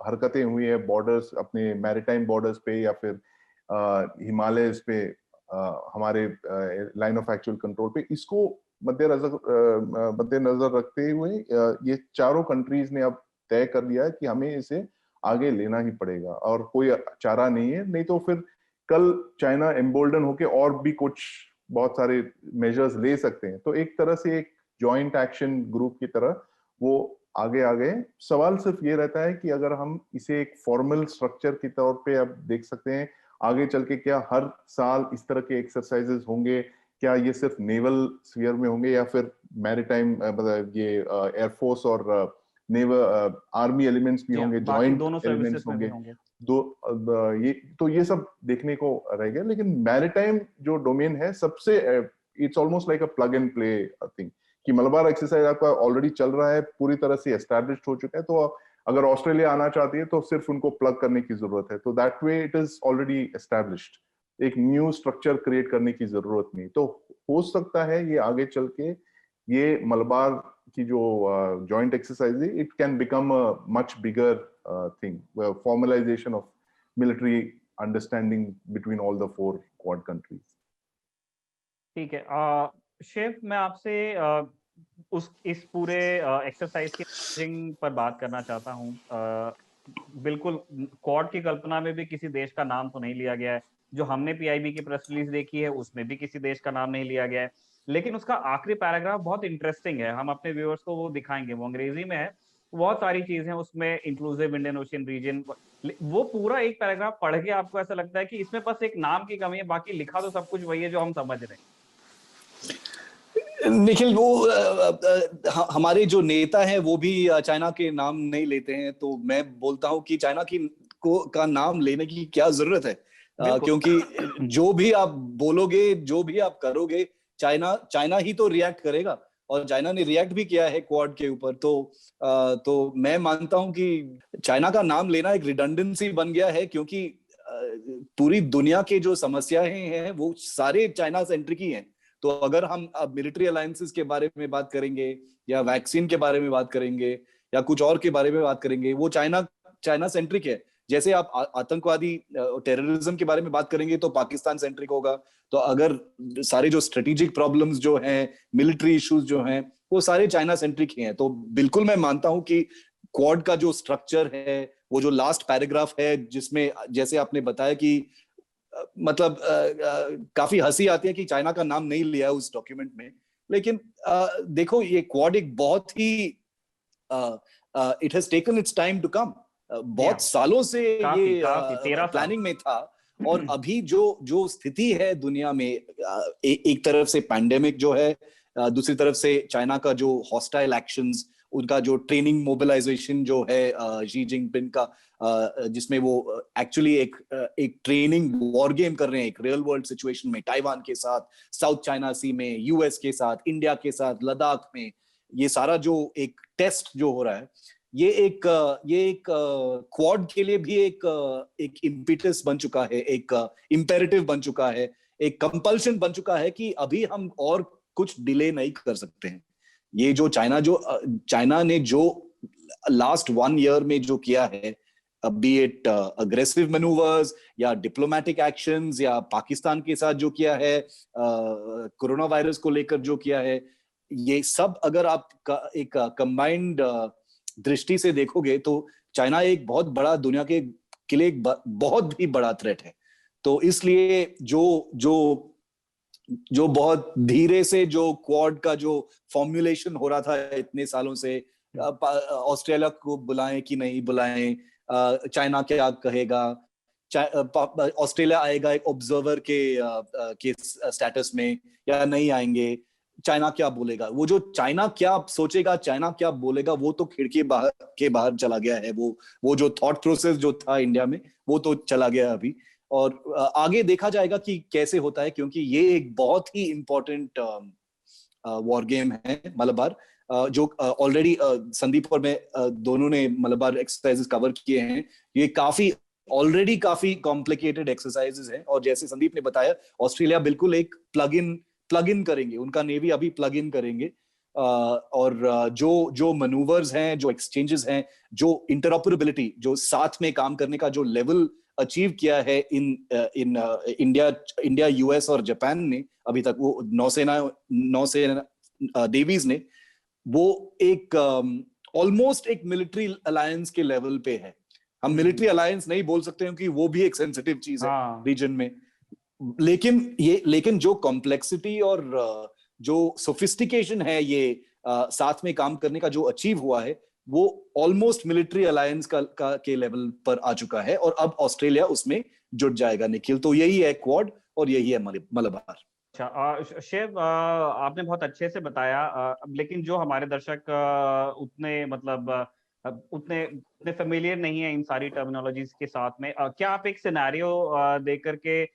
हरकतें हुई है बॉर्डर्स, अपने मैरीटाइम बॉर्डर्स पे या फिर हिमालयस पे हमारे लाइन ऑफ एक्चुअल कंट्रोल पे, इसको मद्देनजर रखते हुए ये चारों कंट्रीज ने अब तय कर लिया है कि हमें इसे आगे लेना ही पड़ेगा और कोई चारा नहीं है। नहीं तो फिर कल चाइना एम्बोल्डन होके और भी कुछ बहुत सारे मेजर्स ले सकते हैं। तो एक तरह से एक जॉइंट एक्शन ग्रुप की तरह वो आगे आ गए। सवाल सिर्फ ये रहता है कि अगर हम इसे एक फॉर्मल स्ट्रक्चर के तौर पे अब देख सकते हैं, आगे चल के क्या हर साल इस तरह के एक्सरसाइजेस होंगे, क्या ये सिर्फ नेवल स्फीयर में होंगे या फिर मैरीटाइम मतलब ये एयरफोर्स और नेवल आर्मी एलिमेंट्स भी होंगे, बाकी जॉइंट दोनों एलिमेंट्स सर्विसेज में भी होंगे। होंगे। ये सब देखने को रहेगा। लेकिन मैरीटाइम जो डोमेन है सबसे it's almost like a plug and play thing, कि मलबार एक्सरसाइज आपका ऑलरेडी चल रहा है, पूरी तरह से एस्टैब्लिश्ड हो चुका है। तो अगर ऑस्ट्रेलिया आना चाहती है तो सिर्फ उनको प्लग करने की जरूरत है। तो that way it is already established, एक न्यू स्ट्रक्चर क्रिएट करने की जरूरत नहीं। तो हो सकता है ये आगे चल के ये मलबार की जो जॉइंट एक्सरसाइज है it can become a much bigger thing, formalisation of military understanding between all the 4 quad countries. ठीक है, शिव, मैं आपसे इस पूरे एक्सरसाइज के पर बात करना चाहता हूँ। बिल्कुल क्वाड की कल्पना में भी किसी देश का नाम तो नहीं लिया गया है। जो हमने पीआईबी की प्रेस रिलीज देखी है उसमें भी किसी देश का नाम नहीं लिया गया है। लेकिन उसका आखिरी पैराग्राफ बहुत इंटरेस्टिंग है, हम अपने व्यूअर्स को वो दिखाएंगे, वो अंग्रेजी में है। बहुत सारी चीजें उसमें, इंक्लूसिव इंडियन ओशियन रीजन, वो पूरा एक पैराग्राफ पढ़ के आपको ऐसा लगता है कि इसमें बस एक नाम की कमी है, बाकी लिखा तो सब कुछ वही है जो हम समझ रहे हैं। निखिल, वो हमारे जो नेता हैं वो भी चाइना के नाम नहीं लेते हैं, तो मैं बोलता हूं कि चाइना का नाम लेने की क्या जरूरत है, क्योंकि जो भी आप बोलोगे, जो भी आप करोगे, चाइना ही तो रिएक्ट करेगा, और चाइना ने रिएक्ट भी किया है क्वाड के ऊपर। तो मैं मानता हूं कि चाइना का नाम लेना एक रिडंडेंसी बन गया है, क्योंकि पूरी दुनिया के जो समस्याएं हैं वो सारे चाइना सेंट्रिक ही हैं। तो अगर हम अब मिलिट्री अलायंसेस के बारे में बात करेंगे, या वैक्सीन के बारे में बात करेंगे, या कुछ और के बारे में बात करेंगे, वो चाइना सेंट्रिक है। जैसे आप आतंकवादी टेररिज्म के बारे में बात करेंगे तो पाकिस्तान सेंट्रिक होगा। तो अगर सारे जो स्ट्रेटेजिक प्रॉब्लम्स जो हैं, मिलिट्री इश्यूज जो हैं, वो सारे चाइना सेंट्रिक ही हैं। तो बिल्कुल मैं मानता हूं कि क्वाड का जो स्ट्रक्चर है, वो जो लास्ट पैराग्राफ है, जिसमें जैसे आपने बताया कि मतलब काफी हंसी आती है कि चाइना का नाम नहीं लिया है उस डॉक्यूमेंट में। लेकिन देखो, ये क्वाड एक बहुत ही it has taken its time to come. बहुत सालों से ये प्लानिंग में था, और अभी जो स्थिति है दुनिया में, एक तरफ से पैंडेमिक जो है, दूसरी तरफ से चाइना का जो हॉस्टाइल एक्शंस, उनका जो ट्रेनिंग मोबिलाइजेशन जो है शी जिनपिंग का, जिसमें वो एक्चुअली एक ट्रेनिंग वॉर गेम कर रहे हैं एक रियल वर्ल्ड सिचुएशन में, ताइवान के साथ, साउथ चाइना सी में, यूएस के साथ, इंडिया के साथ, लद्दाख में। ये सारा जो एक टेस्ट जो हो रहा है, ये एक क्वाड के लिए भी एक इम्पिटस बन चुका है, एक इम्पेरेटिव बन चुका है, एक कंपल्शन बन चुका है कि अभी हम और कुछ डिले नहीं कर सकते हैं। ये जो चाइना ने जो लास्ट 1 ईयर में जो किया है, बी इट अग्रेसिव मैनूवर्स या डिप्लोमेटिक एक्शंस, या पाकिस्तान के साथ जो किया है, कोरोना वायरस को लेकर जो किया है, ये सब अगर आप एक कंबाइंड दृष्टि से देखोगे तो चाइना एक बहुत बड़ा दुनिया के लिए एक बहुत ही बड़ा थ्रेट है। तो इसलिए जो बहुत धीरे से जो क्वाड का जो फॉर्मुलेशन हो रहा था इतने सालों से, ऑस्ट्रेलिया को बुलाएं कि नहीं बुलाएं, चाइना क्या कहेगा, ऑस्ट्रेलिया आएगा एक ऑब्जर्वर के स्टेटस में या नहीं आएंगे, चाइना क्या बोलेगा, वो जो चाइना क्या सोचेगा, चाइना क्या बोलेगा, वो तो खिड़की के बाहर चला गया है। वो जो थॉट प्रोसेस जो था इंडिया में, वो तो चला गया अभी, और आगे देखा जाएगा कि कैसे होता है, क्योंकि ये एक बहुत ही इंपॉर्टेंट वॉर गेम है मलबार, जो ऑलरेडी संदीप और मैं दोनों ने मलबार एक्सरसाइजेस कवर किए हैं। ये ऑलरेडी काफी कॉम्प्लिकेटेड एक्सरसाइजेस हैं, और जैसे संदीप ने बताया, ऑस्ट्रेलिया बिल्कुल एक प्लग इन करेंगे, उनका नेवी अभी प्लग इन करेंगे, और जो मनूवर्स हैं, जो एक्सचेंजेस हैं, जो इंटरऑपरेबिलिटी, जो साथ में काम करने का जो लेवल अचीव किया है इन इंडिया, यूएस और जापान ने अभी तक, वो नौसेना नेवीज ने, वो एक ऑलमोस्ट एक मिलिट्री अलायंस के लेवल पे है। हम मिलिट्री अलायंस नहीं बोल सकते क्योंकि वो भी एक सेंसिटिव चीज है रीजन में, लेकिन जो कॉम्प्लेक्सिटी और जो सोफिस्टिकेशन है ये साथ में काम करने का जो अचीव हुआ है, वो ऑलमोस्ट मिलिट्री अलायंस के लेवल पर आ चुका है, और अब ऑस्ट्रेलिया उसमें जुट जाएगा निखिल। तो यही है क्वाड और यही है मलबार। अच्छा शिव, आपने बहुत अच्छे से बताया, लेकिन जो हमारे दर्शक उतने फेमिलियर नहीं है इन सारी टर्मिनोलॉजीज के साथ में, क्या आप एक सिनेरियो दे करके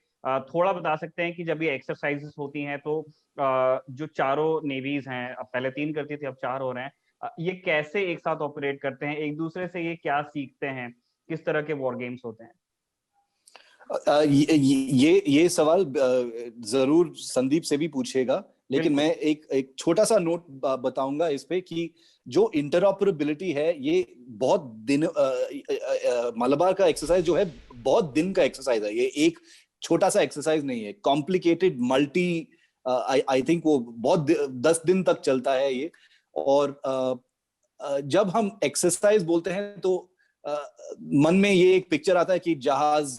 थोड़ा बता सकते हैं कि जब ये एक्सरसाइजेस होती हैं तो जो चारों नेवीज हैं, अब पहले 3 करती थी, अब 4 हो रहे हैं, ये कैसे एक साथ ऑपरेट करते हैं, एक दूसरे से ये क्या सीखते हैं, किस तरह के वॉर गेम्स होते हैं? ये सवाल जरूर संदीप से भी पूछेगा, लेकिन मैं एक छोटा सा नोट बताऊंगा इस पे कि जो इंटरऑपरेबिलिटी है, ये बहुत दिन मलबार का एक्सरसाइज जो है बहुत दिन का एक्सरसाइज है। ये एक छोटा सा एक्सरसाइज नहीं है, कॉम्प्लिकेटेड मल्टी, आई थिंक वो बहुत 10 दिन तक चलता है ये। और जब हम एक्सरसाइज बोलते हैं तो मन में ये एक पिक्चर आता है कि जहाज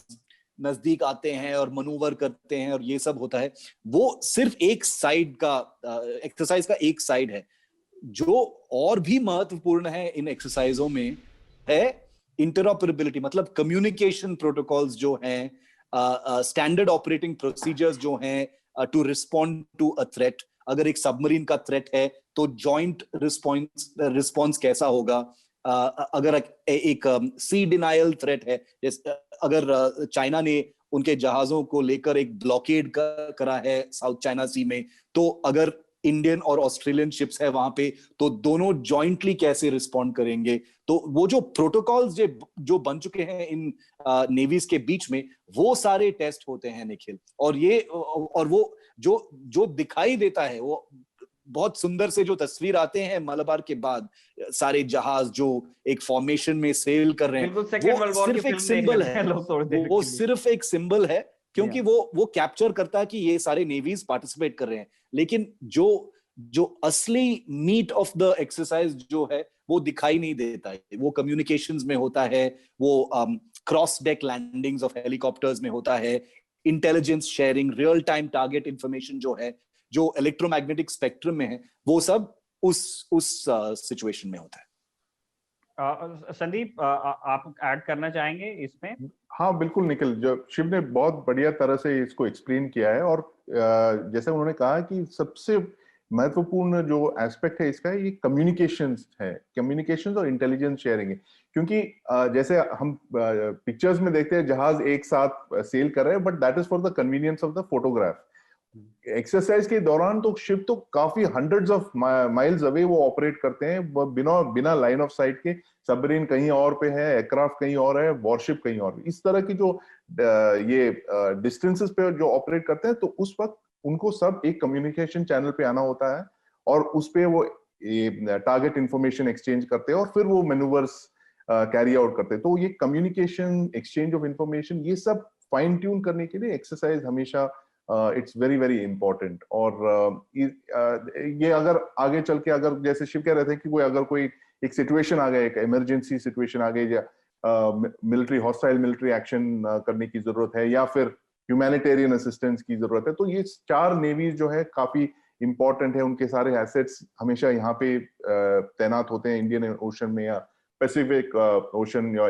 नजदीक आते हैं और मनूवर करते हैं और ये सब होता है। वो सिर्फ एक साइड का एक्सरसाइज का एक साइड है। जो और भी महत्वपूर्ण है इन एक्सरसाइजों में है इंटरऑपरेबिलिटी, मतलब कम्युनिकेशन प्रोटोकॉल्स जो हैं, स्टैंडर्ड ऑपरेटिंग प्रोसीजर्स जो हैं to respond to a threat. अगर एक सबमरीन का थ्रेट है तो जॉइंट रिस्पॉन्स कैसा होगा। अगर एक सी डिनायल थ्रेट है, अगर चाइना ने उनके जहाजों को लेकर एक ब्लॉकेड करा है साउथ चाइना सी में, तो अगर इंडियन और ऑस्ट्रेलियन शिप्स है वहां पे, तो दोनों जॉइंटली कैसे रिस्पॉन्ड करेंगे। तो वो जो प्रोटोकॉल्स जो बन चुके हैं इन नेवीज के बीच में, वो सारे टेस्ट होते हैं निखिल। और वो जो दिखाई देता है, वो बहुत सुंदर से जो तस्वीर आते हैं मलबार के बाद, सारे जहाज जो एक फॉर्मेशन में सेल कर रहे हैं, वो सिर्फ एक सिंबल है। वो सिर्फ एक सिंबल है, क्योंकि वो कैप्चर करता है कि ये सारे नेवीज पार्टिसिपेट कर रहे हैं। लेकिन जो असली मीट ऑफ द एक्सरसाइज जो है, वो दिखाई नहीं देता है। वो कम्युनिकेशंस में होता है, वो cross deck landings of helicopters में होता है, intelligence sharing, real time target information जो है, जो इलेक्ट्रोमैग्नेटिक स्पेक्ट्रम में है, वो सब उस सिचुएशन में होता है। संदीप, आप ऐड करना चाहेंगे इसमें? हाँ बिल्कुल निखिल, जो शिव ने बहुत बढ़िया तरह से इसको एक्सप्लेन किया है, और जैसे उन्होंने कहा कि सबसे महत्वपूर्ण जो एस्पेक्ट है इसका है ये कम्युनिकेशंस है, कम्युनिकेशंस और इंटेलिजेंस शेयरिंग है। क्योंकि जैसे हम पिक्चर्स में देखते हैं जहाज एक साथ सेल कर रहे हैं, but that is for the convenience of the photograph. Exercise के दौरान तो शिप तो काफी हंड्रेड्स ऑफ माइल्स अवे वो ऑपरेट करते हैं, वो बिना बिना लाइन ऑफ साइट के। सबमरीन कहीं और पे है, एयरक्राफ्ट कहीं और है, वॉरशिप कहीं और, इस तरह की जो ये डिस्टेंसेस पे जो ऑपरेट करते हैं, तो उस वक्त उनको सब एक कम्युनिकेशन चैनल पे आना होता है, और उस पे वो टारगेट इंफॉर्मेशन एक्सचेंज करते हैं, और फिर वो मैन्यूवर्स कैरी आउट करते हैं। तो ये कम्युनिकेशन, एक्सचेंज ऑफ इंफॉर्मेशन, ये सब फाइन ट्यून करने के लिए एक्सरसाइज हमेशा इट्स वेरी वेरी इंपॉर्टेंट। और ये अगर आगे चल के, अगर जैसे शिव कह रहे थे कि कोई एक सिचुएशन आ गया, एक इमरजेंसी सिचुएशन आ गई, या मिलिट्री हॉस्टाइल मिलिट्री एक्शन करने की जरूरत है, या फिर ह्यूमैनिटेरियन असिस्टेंस की जरूरत है, तो ये 4 नेवीज जो है काफी इंपॉर्टेंट है। उनके सारे एसेट्स हमेशा यहाँ पे तैनात होते हैं इंडियन ओशन में, या पैसिफिक ओशन, या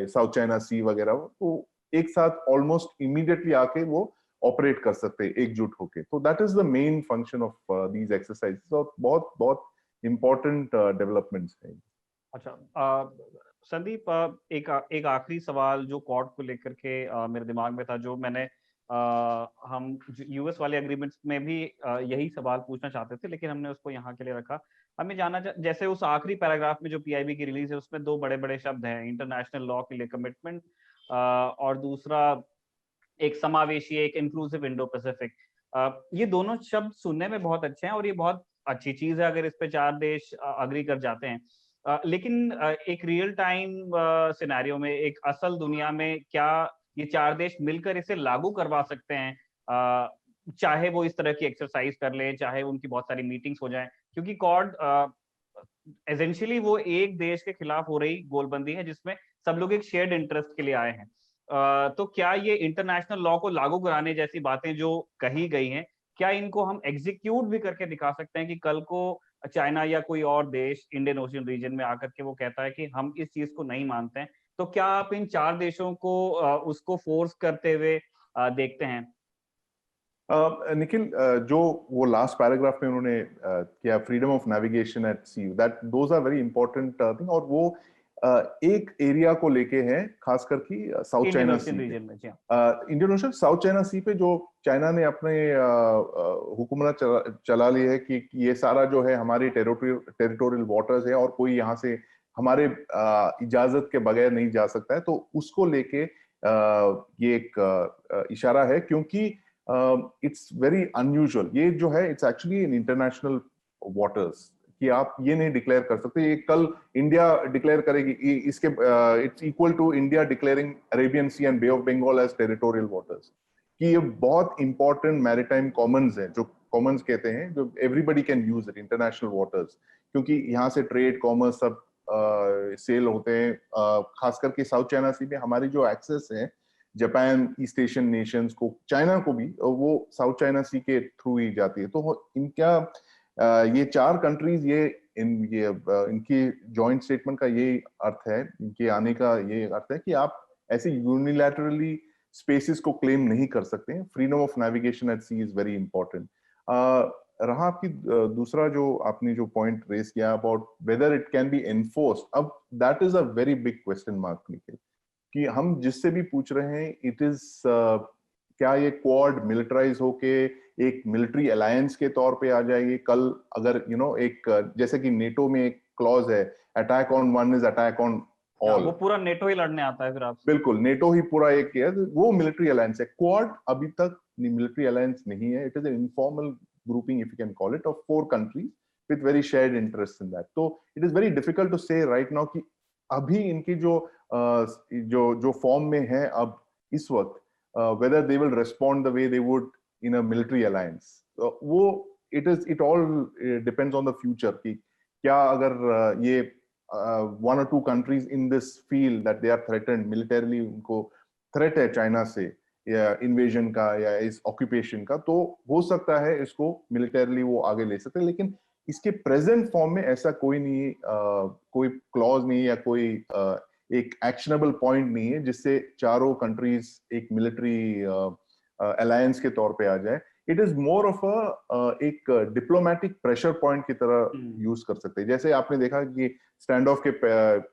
साउथ चाइना सी वगैरह, तो एक साथ ऑलमोस्ट इमीडिएटली आके वो ऑपरेट कर सकते हैं एकजुट होके। तो that is the main function of these exercises, और बहुत बहुत इंपॉर्टेंट डेवलपमेंट्स है। अच्छा, संदीप, एक आखिरी सवाल जो क्वाड को लेकर के मेरे दिमाग में था, जो मैंने हम यूएस वाले एग्रीमेंट्स में भी यही सवाल पूछना चाहते थे, लेकिन हमने उसको यहाँ के लिए रखा। हमें जैसे उस आखिरी पैराग्राफ में जो पीआईबी की रिलीज है, उसमें 2 बड़े बड़े शब्द हैं, इंटरनेशनल लॉ के लिए कमिटमेंट, और दूसरा एक समावेशी, एक इंक्लूसिव इंडो पैसिफिक। ये दोनों शब्द सुनने में बहुत अच्छे हैं, और ये बहुत अच्छी चीज है अगर इस पे 4 देश अग्री कर जाते हैं। लेकिन एक रियल टाइम सिनेरियो में, एक असल दुनिया में, क्या ये 4 देश मिलकर इसे लागू करवा सकते हैं? चाहे वो इस तरह की एक्सरसाइज कर ले, चाहे उनकी बहुत सारी मीटिंग्स हो जाएं, क्योंकि कॉड एसेंशियली वो एक देश के खिलाफ हो रही गोलबंदी है, जिसमें सब लोग एक शेयर्ड इंटरेस्ट के लिए आए हैं। तो क्या ये इंटरनेशनल लॉ को लागू कराने जैसी बातें जो कही गई हैं, क्या इनको हम एग्जीक्यूट भी करके दिखा सकते हैं कि कल को चाइना या कोई और देश इंडियन ओशियन रीजन में आकर के वो कहता है कि हम इस चीज को नहीं मानते हैं, तो क्या आप इन 4 देशों को उसको फोर्स करते हुए देखते हैं? निखिल, जो वो लास्ट पैराग्राफ में उन्होंने किया, freedom of navigation at sea, that those are very important thing, और वो एक एरिया को लेके हैं, खासकर की साउथ चाइना सी पे, इंडियन ओशन साउथ चाइना सी पे, जो चाइना ने अपने हुकूमत चला ली है कि ये सारा जो है हमारी टेरिटोरियल वाटर्स है, और कोई यहाँ से हमारे इजाजत के बगैर नहीं जा सकता है। तो उसको लेके ये एक इशारा है, क्योंकि इट्स वेरी अनयूजुअल, ये जो है it's actually in international waters, कि आप ये नहीं डिक्लेयर कर सकते। ये कल इंडिया डिक्लेयर करेगी, इसके it's equal to India declaring Arabian sea and bay of Bengal as territorial waters, कि ये बहुत इंपॉर्टेंट मैरिटाइम कॉमन्स है, जो कॉमन्स कहते हैं, जो everybody can use it, international waters, क्योंकि यहाँ से ट्रेड, कॉमर्स सब सेल होते हैं। खास करके साउथ चाइना सी में हमारी जो एक्सेस है जापान, ईस्ट एशियन नेशंस को, चाइना को भी, वो साउथ चाइना सी के थ्रू ही जाती है। तो इनका ये 4 कंट्रीज, इनकी जॉइंट स्टेटमेंट का ये अर्थ है, इनके आने का ये अर्थ है कि आप ऐसे यूनिलैटरली स्पेसेस को क्लेम नहीं कर सकते हैं। Freedom of navigation at sea is very important. रहा आपकी दूसरा जो आपने जो पॉइंट रेस किया about whether it can be enforced, अब that is a very big question mark, Nikhil, कि हम जिससे भी पूछ रहे हैं, इट इज क्या ये क्वाड मिलिटराइज होके एक मिलिट्री अलायंस के तौर पे आ जाएगी कल? अगर एक जैसे कि नेटो में एक क्लॉज है, attack on one is attack on all, वो पूरा नेटो ही लड़ने आता है फिर आपसे। बिल्कुल, नेटो ही पूरा एक है, वो मिलिट्री अलायंस है। क्वाड अभी तक मिलिट्री अलायंस नहीं है, it is an informal grouping, if you can call it, of 4 countries with very shared interest in that. तो it is very difficult to say right now कि अभी इनकी जो फॉर्म में है अब इस वक्त, whether they will respond the way they would in a military alliance. वो it all depends on the future, कि क्या अगर ये 1 or 2 countries in this feel that they are threatened militarily, उनको threat है चाइना से, या invasion का, या इस occupation का, तो हो सकता है इसको militarily वो आगे ले सकते हैं। लेकिन इसके प्रेजेंट फॉर्म में ऐसा कोई नहीं, कोई क्लॉज नहीं या कोई एक एक्शनेबल पॉइंट नहीं है जिससे चारों कंट्रीज एक मिलिट्री अलायंस के तौर पे आ जाए। इट इज मोर ऑफ एक डिप्लोमेटिक प्रेशर पॉइंट की तरह यूज कर सकते हैं। जैसे आपने देखा कि स्टैंड ऑफ के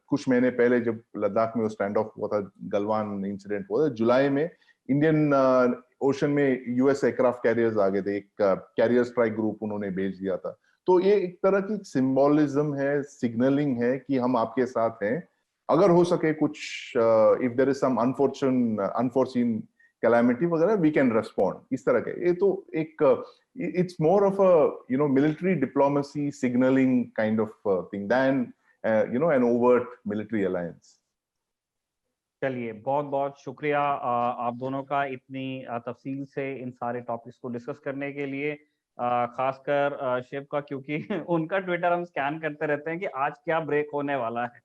कुछ महीने पहले जब लद्दाख में वो स्टैंड ऑफ हुआ था, गलवान इंसिडेंट हुआ था, जुलाई में इंडियन ओशन में यूएस एयरक्राफ्ट कैरियर्स आ गए थे, एक कैरियर स्ट्राइक ग्रुप उन्होंने भेज दिया था। तो ये एक तरह की सिंबोलिज्म है, सिग्नलिंग है कि हम आपके साथ हैं। अगर हो सके कुछ if there is some unforeseen calamity वगैरह, वी कैन रेस्पॉन्ड, इस तरह के। ये तो एक it's more of a military diplomacy signalling kind of thing than an overt military alliance. चलिए, बहुत बहुत शुक्रिया आप दोनों का इतनी तफसील से इन सारे टॉपिक्स को डिस्कस करने के लिए, खासकर शिव का, क्योंकि उनका ट्विटर हम स्कैन करते रहते हैं कि आज क्या ब्रेक होने वाला है,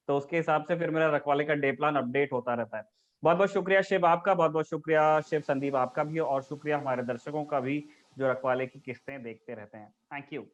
तो उसके हिसाब से फिर मेरा रखवाले का डे प्लान अपडेट होता रहता है। बहुत बहुत शुक्रिया शिव आपका, बहुत बहुत शुक्रिया शिव संदीप आपका भी, और शुक्रिया हमारे दर्शकों का भी जो रखवाले की किस्तें देखते रहते हैं। Thank you.